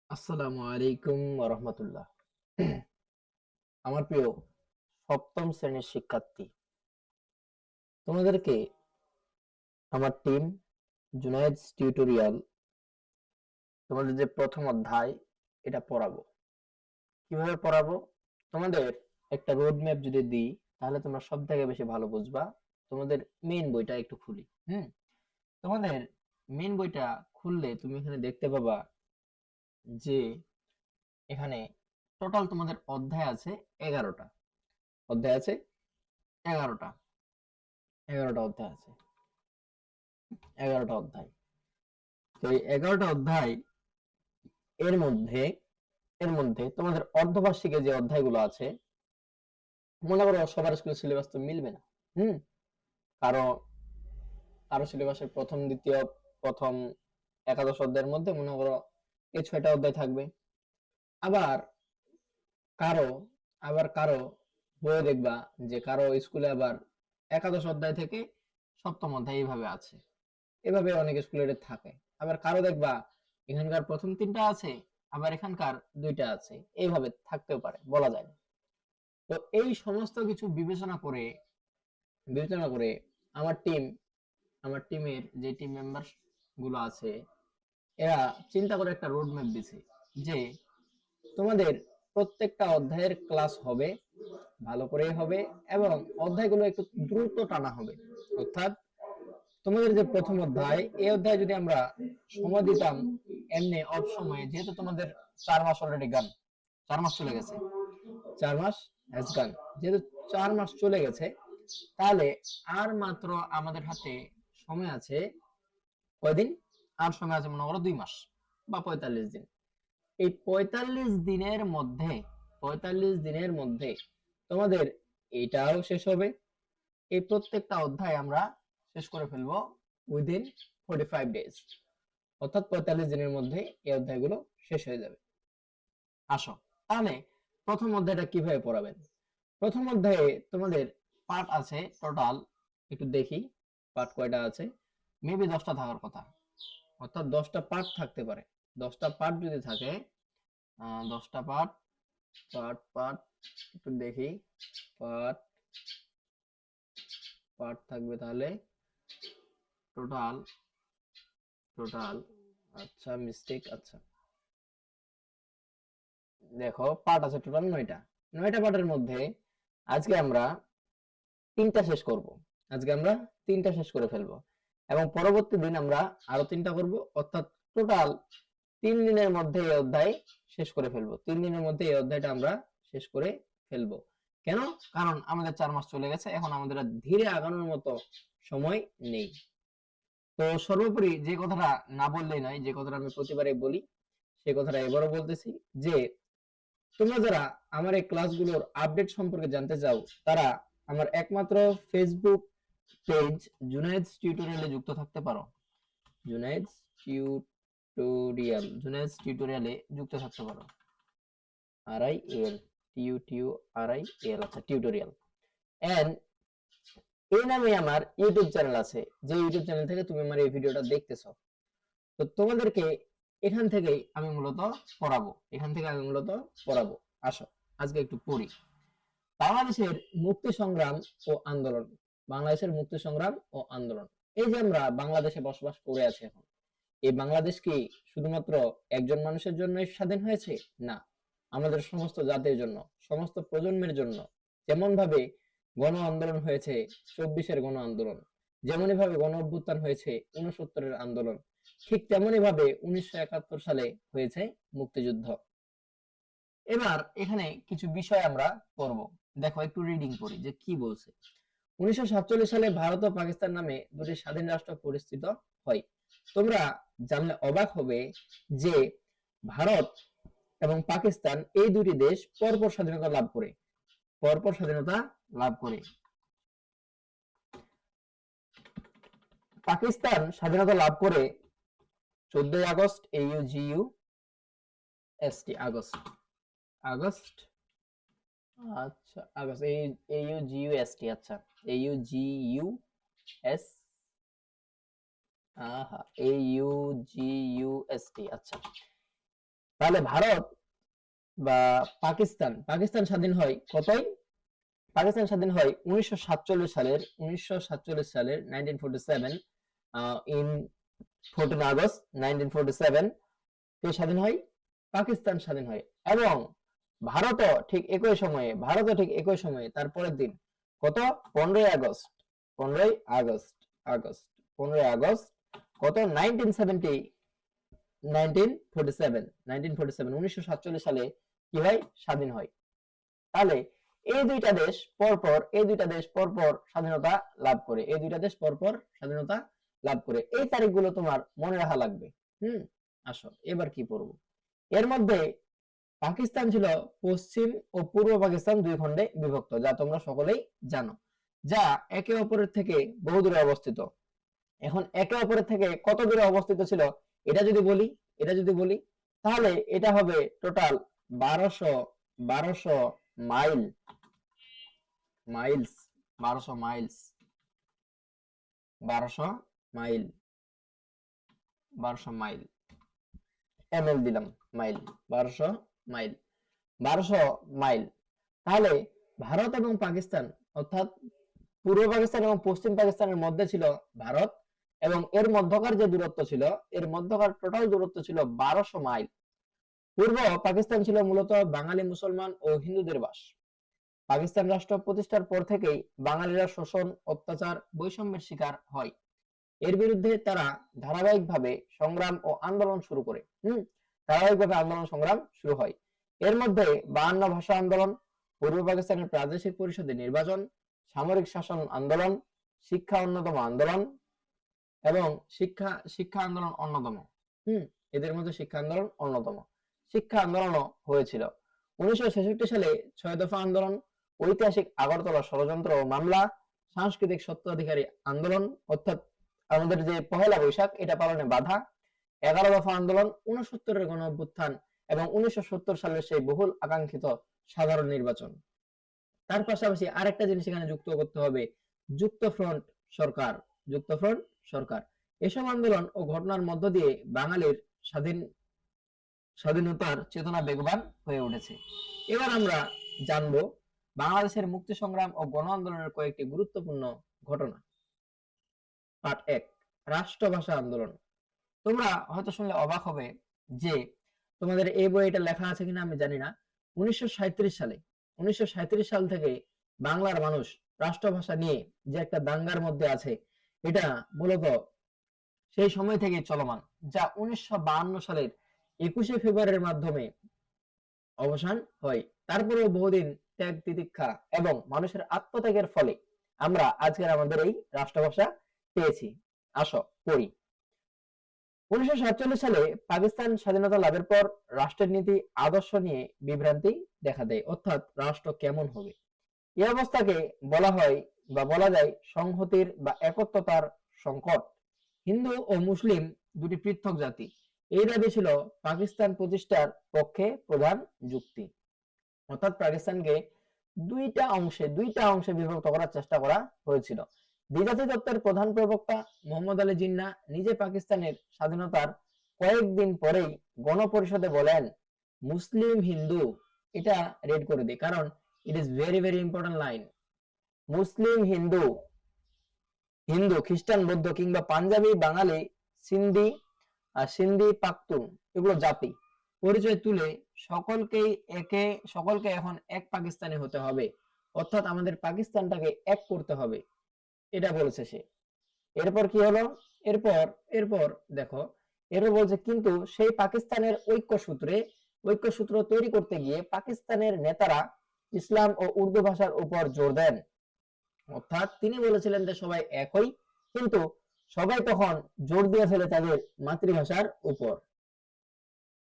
আসসালামু আলাইকুম ওয়া রাহমাতুল্লাহ। আমার প্রিয় সপ্তম শ্রেণীর শিক্ষার্থী, তোমাদেরকে আমার টিম জুনায়েদস টিউটোরিয়াল তোমাদের যে প্রথম অধ্যায় এটা পড়াবো। কিভাবে পড়াবো? তোমাদের একটা রোড ম্যাপ যদি দিই তাহলে তোমরা সব থেকে বেশি ভালো বুঝবা। তোমাদের মেইন বইটা একটু খুলি। তোমাদের মেইন বইটা খুললে তুমি এখানে দেখতে পাবা যে এখানে টোটাল তোমাদের অধ্যায় আছে 11টা। অধ্যায় আছে 11টা। 11টা অধ্যায় আছে। 11টা অধ্যায়। তো এই 11টা অধ্যায় এর মধ্যে তোমাদের অর্ধবার্ষিকে যে অধ্যায়গুলো আছে, মনে করো সবার স্কুলের সিলেবাস তো মিলবে না। হুম কারো কারো সিলেবাসের প্রথম দ্বিতীয় প্রথম একাদশ অধ্যায়ের মধ্যে মনে করো এই 6টা অধ্যায় থাকবে। আবার কারো কারো বইয়ে দেখবা যে কারো স্কুলে আবার একাদশ অধ্যায় থেকে সপ্তম অধ্যায় এইভাবে আছে। এভাবে অনেক স্কুলের থাকে। আবার কারো দেখবা এখানকার প্রথম 3টা আছে, আবার এখানকার 2টা আছে। এইভাবে থাকতেও পারে, বলা যায় না। তো এই সমস্ত কিছু বিবেচনা করে আমার টিমের যে টিম মেম্বার গুলো আছে, এরা চিন্তা করে একটা রোড ম্যাপ দিছে যে তোমাদের প্রত্যেকটা অধ্যায়ের ক্লাস হবে, ভালো করেই হবে, এবং অধ্যায়গুলো একটু দ্রুত টানা হবে। অর্থাৎ তোমাদের যে প্রথম অধ্যায়, এই অধ্যায়ে যদি আমরা সময় দিতাম এমনি অফ সময়ে, যেহেতু তোমাদের 4 মাস অলরেডি গান, 4 মাস চলে গেছে, 4 মাস হ্যাজ গান, যেহেতু 4 মাস চলে গেছে, তাহলে আর মাত্র আমাদের হাতে সময় আছে কয়দিন? আর সময় আছে মনে করো 2 মাস বা 45 দিন। এই 45 দিনের মধ্যে তোমাদের এটাও শেষ হবে। এই প্রত্যেকটা অধ্যায় আমরা শেষ করে ফেলবো উইদিন 45 ডেজ। অর্থাৎ 45 দিনের মধ্যে এই অধ্যায়গুলো শেষ হয়ে যাবে। আসো তাহলে প্রথম অধ্যায়টা কিভাবে পড়াবেন। প্রথম অধ্যায়ে তোমাদের পার্ট আছে টোটাল, একটু দেখি পার্ট কয়টা আছে। মেবি 10টা থাকার কথা, অর্থাৎ 10টা পার্ট থাকতে পারে। 10টা পার্ট যদি থাকে, 10টা পার্ট পার্ট পার্ট একটু দেখি। পার্ট পার্ট থাকবে তাহলে টোটাল টোটাল আচ্ছা, মিস্টেক। আচ্ছা, দেখো পার্ট আছে টোটাল 9টা। 9টা পার্টের মধ্যে আজকে আমরা 3টা শেষ করব। আজকে আমরা 3টা শেষ করে ফেলবো, এবং পরবর্তী দিন আমরা আরো 3টা করব। অর্থাৎ টোটাল 3 দিনের মধ্যে এই অধ্যায় শেষ করে ফেলবো। 3 দিনের মধ্যে এই অধ্যায়টা আমরা শেষ করে ফেলবো। কেন? কারণ আমাদের 4 মাস চলে গেছে, এখন আমাদের আর ধীরে আগানোর মতো সময় নেই। তো সর্বোপরি যে কথাটা না বললেই নয়, যে কথাটা আমি প্রতিবারে বলি, সেই কথাটা এবারও বলতেছি যে তোমরা যারা আমার এই ক্লাসগুলোর আপডেট সম্পর্কে জানতে চাও, তারা আমার একমাত্র ফেসবুক পেজ জুনায়েদস টিউটোরিয়ালে যুক্ত থাকতে পারো। জুনায়েদস টিউটোরিয়ালে যুক্ত থাকতে পারো। RIAL TUTORIAL, আচ্ছা, টিউটোরিয়াল। এন্ড এই নামে আমার ইউটিউব চ্যানেল আছে, যে ইউটিউব চ্যানেল থেকে তুমি আমার এই ভিডিওটা দেখতেছো। তো তোমাদেরকে এখান থেকেই আমি মূলত পড়াবো। আসো আজকে একটু পড়ি। বাংলাদেশের মুক্তি সংগ্রাম ও আন্দোলন। বাংলাদেশের মুক্তি সংগ্রাম ও আন্দোলন। এই যে আমরা বাংলাদেশে বসবাস করে আছি এখন, এই বাংলাদেশ কি শুধুমাত্র একজন মানুষের জন্যই স্বাধীন হয়েছে? না, আমাদের সমস্ত জাতির জন্য, সমস্ত প্রজন্মের জন্য। যেমন ভাবে গণ আন্দোলন হয়েছে 24-এর গণ আন্দোলন, যেমনই ভাবে গণ অভ্যুত্থান হয়েছে 69-এর আন্দোলন, ঠিক তেমনি ভাবে 1971 সালে হয়েছে মুক্তিযুদ্ধ। এবার এখানে কিছু বিষয় আমরা পড়ব। দেখো একটু রিডিং করি যে কি বলছে। 1947 সালে ভারত ও পাকিস্তান নামে দুটি স্বাধীন রাষ্ট্র প্রতিষ্ঠিত হয়। তোমরা জানলে অবাক হবে যে ভারত এবং পাকিস্তান এই দুটি দেশ পরপর স্বাধীনতা লাভ করে। পরপর স্বাধীনতা লাভ করে। পাকিস্তান স্বাধীনতা লাভ করে 14 আগস্ট, AUGUST, আগস্ট। আগস্ট, আচ্ছা, আগস্ট, AUGUST, আচ্ছা, AUGUS, আহা, AUGUST, আচ্ছা, তাহলে ভারত বা পাকিস্তান স্বাধীন হয় কতই? পাকিস্তান স্বাধীন হয় 1947 সালের 1947 ইন 14 আগস্ট 1947 কে স্বাধীন হয়? পাকিস্তান স্বাধীন হয়। এবং ভারতও ঠিক একই সময়ে তার পরের দিন কত? 15 আগস্ট 15 আগস্ট আগস্ট 15 আগস্ট কত? 1947 সালে কি হয়? স্বাধীন হয়। তাহলে এই দুইটা দেশ পরপর স্বাধীনতা লাভ করে, এই তারিখগুলো তোমার মনে রাখা লাগবে। আসো এবার কি পড়বো। এর মধ্যে পাকিস্তান ছিল পশ্চিম ও পূর্ব পাকিস্তান দুই খণ্ডে বিভক্ত, যা তোমরা সকলেই জানো, যা একে অপরের থেকে বহু দূরে অবস্থিত। এখন একে অপরের থেকে কত দূরে অবস্থিত ছিল এটা যদি বলি তাহলে এটা হবে total 1200 Miles 1200 Miles 1200 mile ML দিলাম, মাইল 1200 মাইল 1200 মাইল। তাহলে ভারত এবং পাকিস্তান অর্থাৎ পূর্ব পাকিস্তান এবং পশ্চিম পাকিস্তানের মধ্যে ছিল ভারত, এবং এর মধ্যকার যে দূরত্ব ছিল, এর মধ্যকার টোটাল দূরত্ব ছিল 1200 মাইল। পূর্ব পাকিস্তান ছিল মূলত বাঙালি মুসলমান ও হিন্দুদের বাস। পাকিস্তান রাষ্ট্র প্রতিষ্ঠার পর থেকেই বাঙালিরা শোষণ, অত্যাচার, বৈষম্যের শিকার হয়। এর বিরুদ্ধে তারা ধারাবাহিকভাবে সংগ্রাম ও আন্দোলন শুরু করে। শুরু হয়। এর মধ্যে 52 ভাষা আন্দোলন, পূর্ব পাকিস্তানের প্রাদেশিক পরিষদের নির্বাচন, সামরিক শাসন আন্দোলন, শিক্ষা অন্যতম আন্দোলন এবং শিক্ষা আন্দোলন অন্যতম। এদের মধ্যে শিক্ষা আন্দোলন অন্যতম। শিক্ষা আন্দোলনও হয়েছিল। 1966 সালে 6 দফা আন্দোলন, ঐতিহাসিক আগরতলা ষড়যন্ত্র ও মামলা, সাংস্কৃতিক স্বত্বাধিকারী আন্দোলন অর্থাৎ আমাদের যে পহেলা বৈশাখ এটা পালনে বাধা, 11 দফা আন্দোলন, 69-এর গণ অভ্যুত্থান এবং 1970 সালের সেই বহুল আকাঙ্ক্ষিত সাধারণ নির্বাচন। তার পাশাপাশি আরেকটা জিনিস এখানে যুক্ত করতে হবে, যুক্তফ্রন্ট সরকার। এসব আন্দোলন ও ঘটনার মধ্য দিয়ে বাঙালির স্বাধীনতার চেতনা বেগবান হয়ে উঠেছে। এবার আমরা জানবো বাংলাদেশের মুক্তি সংগ্রাম ও গণ আন্দোলনের কয়েকটি গুরুত্বপূর্ণ ঘটনা। পার্ট 1, রাষ্ট্রভাষা আন্দোলন। তোমরা হয়তো শুনলে অবাক হবে যে তোমাদের এই বইয়ে এটা লেখা আছে কিনা আমি জানি না, 1937 সাল থেকে বাংলার মানুষ রাষ্ট্রভাষা নিয়ে যে একটা দাঙ্গার মধ্যে আছে, এটা মূলত সেই সময় থেকে চলমান, যা 1952 সালের 21শে ফেব্রুয়ারির মাধ্যমে অবসান হয়। তারপরেও বহুদিন ত্যাগ তিতিক্ষা এবং মানুষের আত্মত্যাগের ফলে আমরা আজকের আমাদের এই রাষ্ট্রভাষা পেয়েছি। আসো পড়ি। 1947 সালে পাকিস্তান স্বাধীনতা লাভের পর রাষ্ট্রের নীতি আদর্শ নিয়ে বিভ্রান্তি দেখা দেয়, অর্থাৎ রাষ্ট্র কেমন হবে। এই অবস্থাকে বলা হয় বা বলা যায় সংহতির বা একত্বতার সংকট। হিন্দু ও মুসলিম দুটি পৃথক জাতি, এই দাবি ছিল পাকিস্তান প্রতিষ্ঠার পক্ষে প্রধান যুক্তি। অর্থাৎ পাকিস্তানকে দুইটা অংশে বিভক্ত করার চেষ্টা করা হয়েছিল। দ্বিজাতি তত্ত্বের প্রধান প্রবক্তা মোহাম্মদ আলী জিন্না নিজে পাকিস্তানের স্বাধীনতার কয়েকদিন পরেই গণপরিষদে বলেন, মুসলিম হিন্দু, এটা রেড করে দিই কারণ it is very very important line. মুসলিম হিন্দু, খ্রিস্টান, বৌদ্ধ কিংবা পাঞ্জাবি, বাঙালি, সিন্ধি, পাখতুন এগুলো জাতি পরিচয় তুলে সকলকে এখন এক পাকিস্তানি হতে হবে, অর্থাৎ আমাদের পাকিস্তানটাকে এক করতে হবে, এটা বলেছে সে। এরপর কি হলো? এরপর দেখো, এরপর বলছে কিন্তু সেই পাকিস্তানের ঐক্যসূত্র তৈরি করতে গিয়ে পাকিস্তানের নেতারা ইসলাম ও উর্দু ভাষার উপর জোর দেন। অর্থাৎ তিনি বলেছিলেন যে সবাই একই, কিন্তু সবাই তখন জোর দিয়ে ফেলে তাদের মাতৃভাষার উপর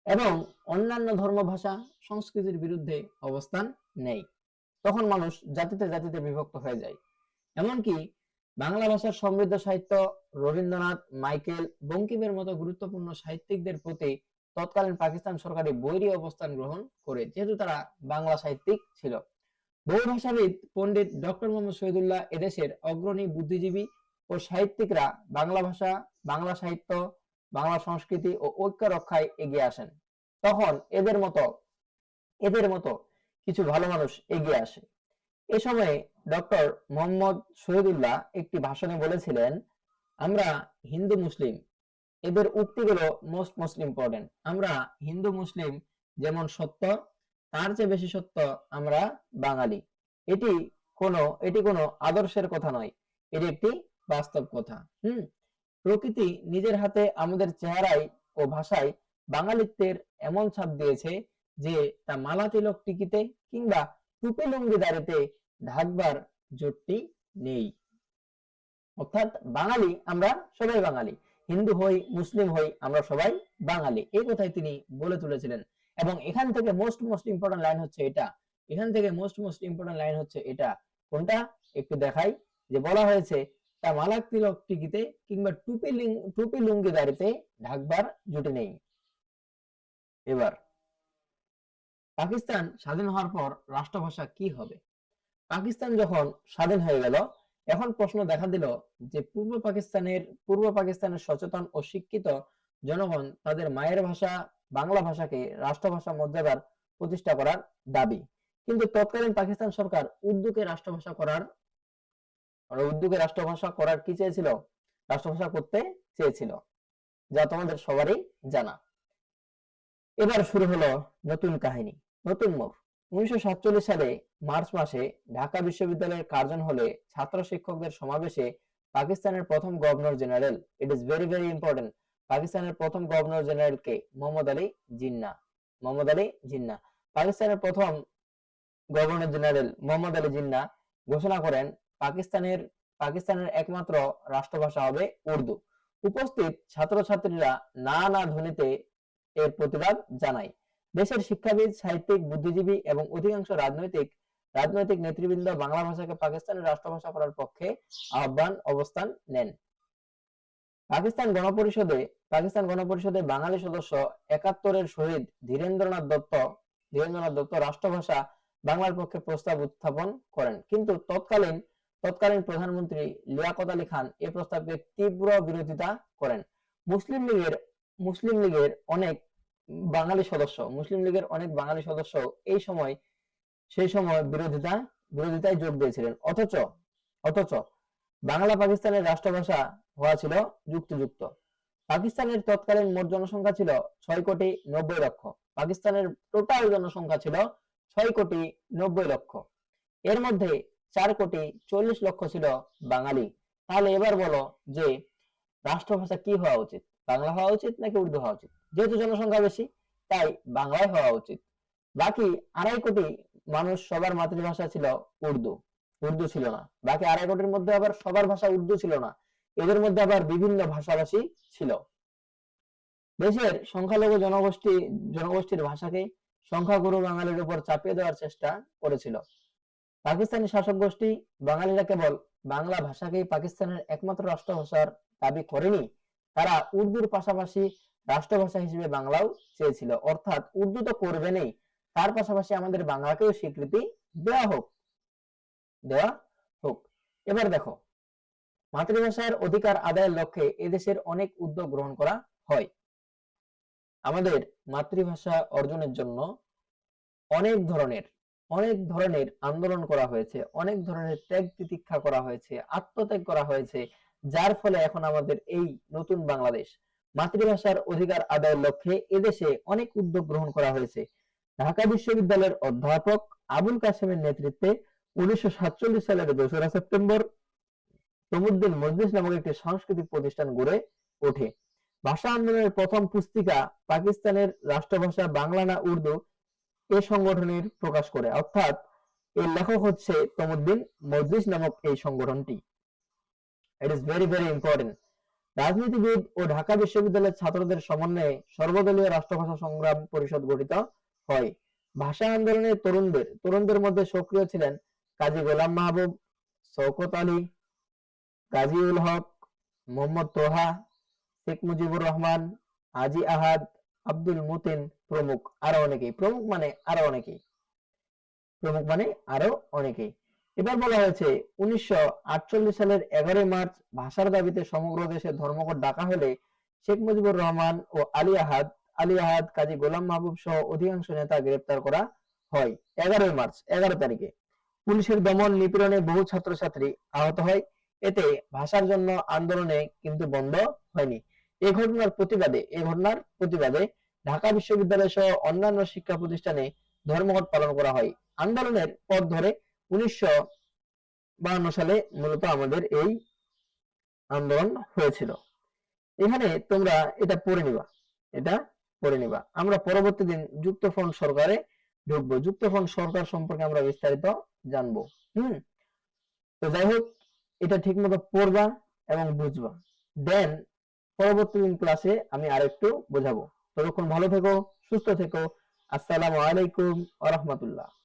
এবং অন্যান্য ধর্ম, ভাষা, সংস্কৃতির বিরুদ্ধে অবস্থান নেই। তখন মানুষ জাতিতে বিভক্ত হয়ে যায়। এমনকি বাংলা ভাষার সমৃদ্ধ সাহিত্য রবীন্দ্রনাথ, মাইকেল, বঙ্কিমের মতো গুরুত্বপূর্ণ সাহিত্যিকদের প্রতি তৎকালীন পাকিস্তান সরকারি বৈরী অবস্থান গ্রহণ করে, যেহেতু তারা বাংলা সাহিত্যিক ছিল। বহু ভাষাবিদ পণ্ডিত ডক্টর মোহাম্মদ শহীদুল্লাহ এদেশের অগ্রণী বুদ্ধিজীবী ও সাহিত্যিকরা বাংলা ভাষা, বাংলা সাহিত্য, বাংলা সংস্কৃতি ও ঐক্য রক্ষায় এগিয়ে আসেন। তখন এদের মতো কিছু ভালো মানুষ এগিয়ে আসে। এ সময়ে ডক্টর মোহাম্মদ শহীদুল্লাহ একটি ভাষণে বলেছিলেন, আমরা হিন্দু মুসলিম, এদের উক্তিগুলো মোস্ট ইম্পর্টেন্ট। আমরা হিন্দু মুসলিম যেমন সত্য, তার চেয়ে বেশি সত্য আমরা বাঙালি। এটি কোনো আদর্শের কথা নয়, এটি একটি বাস্তব কথা। প্রকৃতি নিজের হাতে আমাদের চেহারায় ও ভাষায় বাঙালিত্বের এমন ছাপ দিয়েছে যে তা মালা তিলক টিকিতে কিংবা টুপি লুঙ্গি দাড়িতে ঢাকবার জোটটি নেই। অর্থাৎ বাঙালি আমরা সবাই বাঙালি, হিন্দু হই মুসলিম হই আমরা সবাই বাঙালি, এই কথাই তিনি বলে তুলেছিলেন। এবং এখান থেকে মোস্ট ইম্পর্টেন্ট লাইন হচ্ছে এটা, কোনটা একটু দেখাই, যে বলা হয়েছে তা মালাক তিলক টিকিতে কিংবা টুপি লুঙ্গি দাড়িতে ঢাকবার জুটে নেই। এবার পাকিস্তান স্বাধীন হওয়ার পর রাষ্ট্রভাষা কি হবে? পাকিস্তান যখন স্বাধীন হয়ে গেল, এখন প্রশ্ন দেখা দিল যে পূর্ব পাকিস্তানের সচেতন ও শিক্ষিত জনগণ তাদের মায়ের ভাষা বাংলা ভাষাকে রাষ্ট্রভাষা মর্যাদার প্রতিষ্ঠা করার দাবি। কিন্তু তৎকালীন পাকিস্তান সরকার উর্দুকে রাষ্ট্রভাষা করার কি চেয়েছিল? রাষ্ট্রভাষা করতে চেয়েছিল, যা তোমাদের সবারই জানা। এবার শুরু হলো নতুন কাহিনী, নতুন মোড়। 1947 সালে মার্চ মাসে ঢাকা বিশ্ববিদ্যালয়ের কার্জন হলে ছাত্র শিক্ষকদের সমাবেশে পাকিস্তানের প্রথম governor general, it is very important, পাকিস্তানের প্রথম গভর্নর জেনারেল কে? মোহাম্মদ আলী জিন্নাহ। পাকিস্তানের প্রথম গভর্নর জেনারেল মোহাম্মদ আলী জিন্নাহ ঘোষণা করেন পাকিস্তানের একমাত্র রাষ্ট্রভাষা হবে উর্দু। উপস্থিত ছাত্রছাত্রীরা না ধ্বনিতে এর প্রতিবাদ জানায়। দেশের শিক্ষাবিদ, সাহিত্যিক, বুদ্ধিজীবী এবং অধিকাংশ রাজনৈতিক নেতৃবৃন্দ বাংলা ভাষাকে পাকিস্তানের রাষ্ট্রভাষা করার পক্ষে অবস্থান নেন। পাকিস্তান গণপরিষদে বাঙালি সদস্য ৭১ শহীদ ধীরেন্দ্রনাথ দত্ত রাষ্ট্রভাষা বাংলার পক্ষে প্রস্তাব উত্থাপন করেন, কিন্তু তৎকালীন প্রধানমন্ত্রী লিয়াকত আলী খান এই প্রস্তাবকে তীব্র বিরোধিতা করেন। মুসলিম লীগের অনেক বাঙালি সদস্য সেই সময় বিরোধিতায় যোগ দিয়েছিলেন। অথচ বাংলা পাকিস্তানের রাষ্ট্রভাষা হওয়া ছিল যুক্তিযুক্ত। পাকিস্তানের তৎকালীন মোট জনসংখ্যা ছিল ৬,৯০,০০,০০০। পাকিস্তানের টোটাল জনসংখ্যা ছিল ৬,৯০,০০,০০০। এর মধ্যে ৪,৪০,০০,০০০ ছিল বাঙালি। তাহলে এবার বলো যে রাষ্ট্রভাষা কি হওয়া উচিত? বাংলা হওয়া উচিত নাকি উর্দু হওয়া উচিত? যেহেতু জনসংখ্যা বেশি তাই বাংলায় হওয়া উচিত। বাকি ২.৫ কোটি মানুষ সবার মাতৃভাষা ছিল উর্দু ছিল না। বাকি ২.৫ কোটির মধ্যে আবার সবার ভাষা উর্দু ছিল না, এদের মধ্যে আবার বিভিন্ন ভাষাভাষী ছিল। দেশের সংখ্যালঘু জনগোষ্ঠীর ভাষাকে সংখ্যাগুরু বাঙালির উপর চাপিয়ে দেওয়ার চেষ্টা করেছিল। পাকিস্তানি শাসক গোষ্ঠী বাঙালিরা কেবল বাংলা ভাষাকেই পাকিস্তানের একমাত্র রাষ্ট্রভাষার দাবি করেনি, তারা উর্দুর পাশাপাশি রাষ্ট্রভাষা হিসেবে বাংলাও চেয়েছিল। অর্থাৎ উর্দু তো করবেনই, তার পাশাপাশি আমাদের বাংলাকেও স্বীকৃতি দেওয়া হোক। এবার দেখো, মাতৃভাষার অধিকার আদায়ের লক্ষ্যে এদেশের অনেক উদ্যোগ গ্রহণ করা হয়। আমাদের মাতৃভাষা অর্জনের জন্য অনেক ধরনের আন্দোলন করা হয়েছে, অনেক ধরনের ত্যাগ তিতিক্ষা করা হয়েছে, আত্মত্যাগ করা হয়েছে, যার ফলে এখন আমাদের এই নতুন বাংলাদেশ। মাতৃভাষার অধিকার আদায়ের লক্ষ্যে এদেশে অনেক উদ্যোগ গ্রহণ করা হয়েছে। ঢাকা বিশ্ববিদ্যালয়ের অধ্যাপক আবুল কাসেমের নেতৃত্বে 1947 সালের ২রা সেপ্টেম্বর তমুদ্দিন মজলিস নামক একটি সাংস্কৃতিক প্রতিষ্ঠান গড়ে ওঠে। ভাষা আন্দোলনের প্রথম পুস্তিকা পাকিস্তানের রাষ্ট্রভাষা বাংলা না উর্দু এ সংগঠনের প্রকাশ করে, অর্থাৎ এর লেখক হচ্ছে তমুদ্দিন মজলিস নামক এই সংগঠনটি। ইট ইজ ভেরি ইম্পর্টেন্ট। রাজনীতিবিদ ও ঢাকা বিশ্ববিদ্যালয়ের ছাত্রদের সমন্বয়ে সর্বদলীয় রাষ্ট্রভাষা সংগ্রাম পরিষদ গঠিত হয়। ভাষা আন্দোলনের তরুণদের মধ্যে সক্রিয় ছিলেন কাজী গোলাম মাহবুব, শওকত আলী, গাজী-উল হক, মোহাম্মদ তোহা, শেখ মুজিবুর রহমান, হাজী আহাদ, আব্দুল মতিন প্রমুখ। আরো অনেকেই। এবার বলা হয়েছে 1948 সালের 11 মার্চ ভাষার দাবিতে সমগ্র দেশে ধর্মঘট ডাকা হলে শেখ মুজিবুর রহমান ও আলী আহাদ আলী আহাদ, কাজী গোলাম মাহবুব সহ অধিকাংশ নেতা গ্রেপ্তার করা হয় 11 মার্চ 11 তারিখে। পুলিশের দমন নিপীড়নে বহু ছাত্রছাত্রী আহত হয়। এতে ভাষার জন্য আন্দোলনে কিন্তু বন্ধ হয়নি। এই ঘটনার প্রতিবাদে ঢাকা বিশ্ববিদ্যালয় সহ অন্যান্য শিক্ষা প্রতিষ্ঠানে ধর্মঘট পালন করা হয়। আন্দোলনের পথ ধরে 1952 সালে মূলত আমাদের এই আন্দোলন হয়েছিল। এখানে তোমরা এটা পড়ে নিবা। আমরা পরবর্তী দিন যুক্তফ্রন্ট সরকারে ঢুকবো। যুক্তফ্রন্ট সরকার সম্পর্কে আমরা বিস্তারিত জানবো। তো যাই হোক, এটা ঠিকমতো পড়বা এবং বুঝবা। দেন পরবর্তী দিন ক্লাসে আমি আরেকটু বোঝাবো। ততক্ষণ ভালো থেকো, সুস্থ থেকো। আসসালামু আলাইকুম ওয়া রাহমাতুল্লাহ।